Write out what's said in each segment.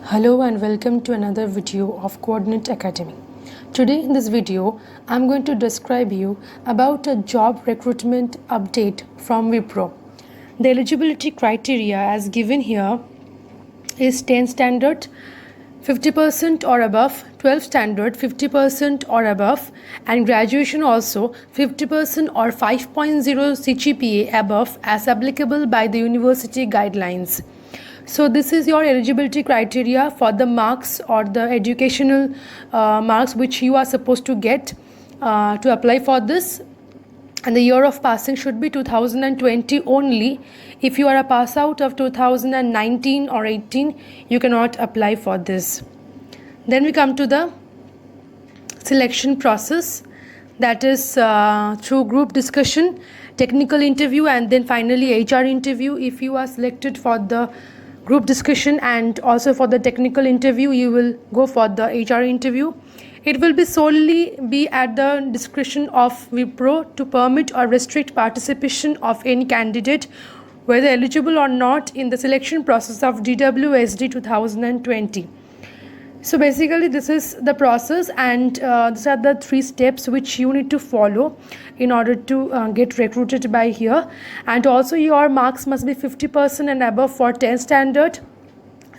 Hello and welcome to another video of Coordinate Academy. Today in this video, I'm going to describe you about a job recruitment update from Wipro. The eligibility criteria as given here is 10 standard, 50% or above, 12 standard, 50% or above, and graduation also 50% or 5.0 CGPA above as applicable by the university guidelines. So this is your eligibility criteria for the marks or the educational marks which you are supposed to get to apply for this. And the year of passing should be 2020 only. If you are a pass out of 2019 or 18, you cannot apply for this. Then we come to the selection process, that is through group discussion, technical interview, and then finally HR interview. If you are selected for the group discussion and also for the technical interview, you will go for the HR interview. It will be solely be at the discretion of Wipro to permit or restrict participation of any candidate, whether eligible or not, in the selection process of DWSD 2020. So basically this is the process, and these are the 3 steps which you need to follow in order to get recruited by here. And also your marks must be 50% and above for 10 standard,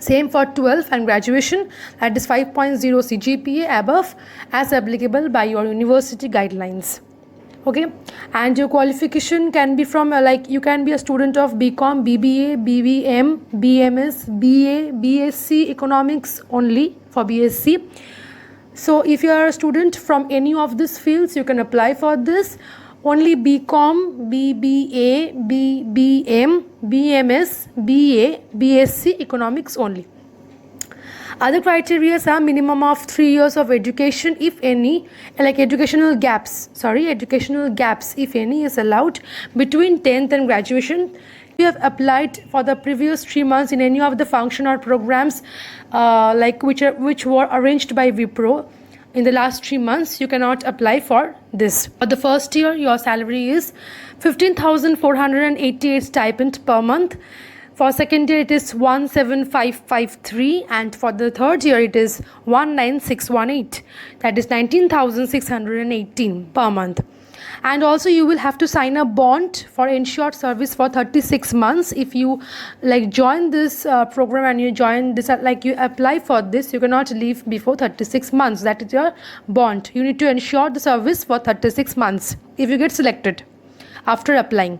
same for 12, and graduation, that is 5.0 CGPA above as applicable by your university guidelines. Okay, and your qualification can be from like you can be a student of BCom, BBA, BBM, BMS, BA, BSc Economics only for BSc. So if you are a student from any of these fields, you can apply for this. Only BCom, BBA, BBM, BMS, BA, BSc Economics only. Other criteria are minimum of 3 years of education, if any, like educational gaps, if any, is allowed between 10th and graduation. If you have applied for the previous 3 months in any of the function or programs which were arranged by Wipro in the last 3 months, you cannot apply for this. For the first year, your salary is 15,488 stipend per month. For second year, it is 17,553, and for the third year, it is 19,618. That is 19,618 per month. And also, you will have to sign a bond for ensured service for 36 months. If you join this program and you join this, you apply for this, you cannot leave before 36 months. That is your bond. You need to ensure the service for 36 months if you get selected after applying.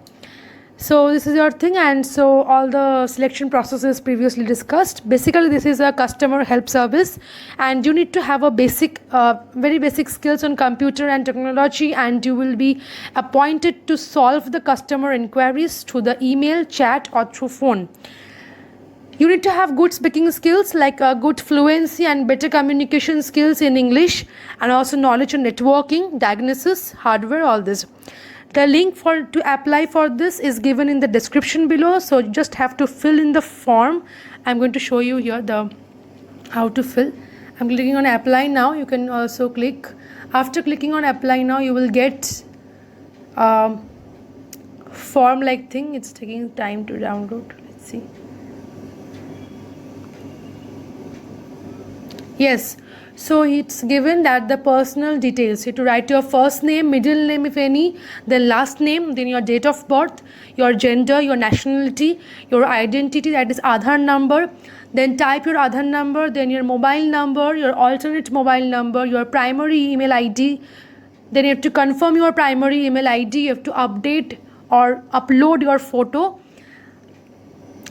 So this is your thing, and so all the selection processes previously discussed. Basically, this is a customer help service, and you need to have a very basic skills on computer and technology, and you will be appointed to solve the customer inquiries through the email, chat, or through phone. You need to have good speaking skills, like good fluency and better communication skills in English, and also knowledge on networking, diagnosis, hardware, all this. The link to apply for this is given in the description below, so you just have to fill in the form. I'm going to show you here how to fill. I'm clicking on apply now. You can also click. After clicking on apply now, you will get form like thing. It's taking time to download. Let's see. Yes, so it's given that the personal details. You have to write your first name, middle name if any, then last name, then your date of birth, your gender, your nationality, your identity, that is Aadhaar number, then type your Aadhaar number, then your mobile number, your alternate mobile number, your primary email ID. Then you have to confirm your primary email ID. You have to update or upload your photo.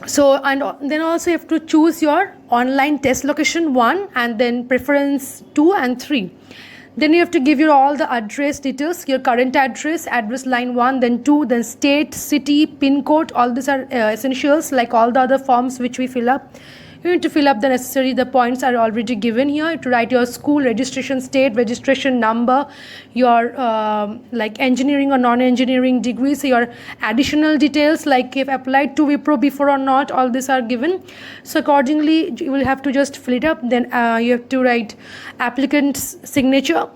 So, and then also you have to choose your online test location 1, and then preference 2 and 3. Then you have to give your all the address details, your current address, address line 1, then 2, then state, city, pin code. All these are essentials, like all the other forms which we fill up. You need to fill up the points are already given here. To write your school registration, state registration number, your engineering or non-engineering degrees, your additional details like if applied to Wipro before or not, all these are given. So accordingly, you will have to just fill it up. Then you have to write applicant's signature,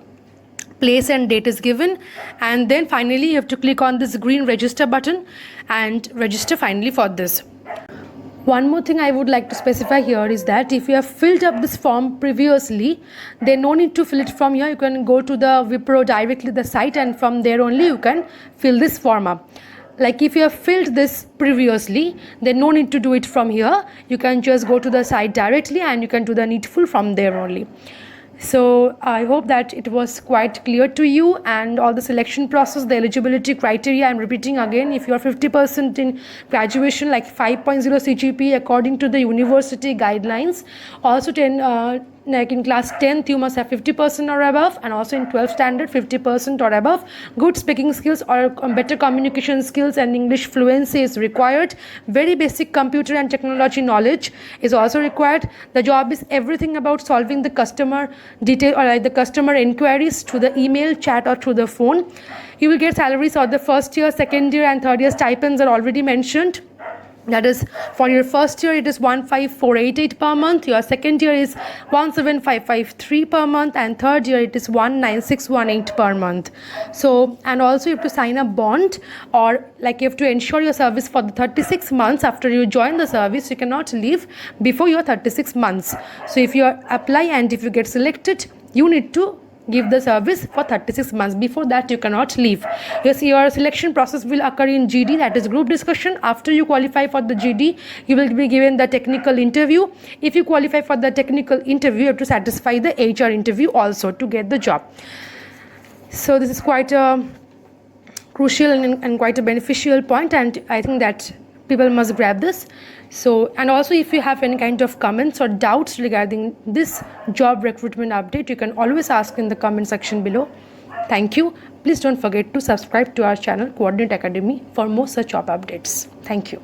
place and date is given, and then finally you have to click on this green register button and register finally for this. One more thing I would like to specify here is that if you have filled up this form previously, then no need to fill it from here. You can go to the Wipro directly the site, and from there only you can fill this form up. Like if you have filled this previously, then no need to do it from here. You can just go to the site directly and you can do the needful from there only. So I hope that it was quite clear to you, and all the selection process, the eligibility criteria, I'm repeating again. If you are 50% in graduation, like 5.0 CGPA according to the university guidelines, also like in class 10th you must have 50% or above, and also in 12th standard 50% or above. Good speaking skills or better communication skills and English fluency is required. Very basic computer and technology knowledge is also required. The job is everything about solving the customer detail or like the customer inquiries through the email, chat, or through the phone. You will get salaries for the first year, second year, and third year. Stipends are already mentioned. That is, for your first year it is 15,488 per month, your second year is 17,553 per month, and third year it is 19,618 per month. So, and also you have to sign a bond, or like you have to ensure your service for the 36 months after you join the service. You cannot leave before your 36 months. So if you apply and if you get selected, you need to give the service for 36 months. Before that you cannot leave. Yes, your selection process will occur in GD, that is group discussion. After you qualify for the GD, you will be given the technical interview. If you qualify for the technical interview, you have to satisfy the HR interview also to get the job. So this is quite a crucial and quite a beneficial point, and I think that people must grab this. So, and also if you have any kind of comments or doubts regarding this job recruitment update, you can always ask in the comment section below. Thank you. Please don't forget to subscribe to our channel Coordinate Academy for more such job updates. Thank you.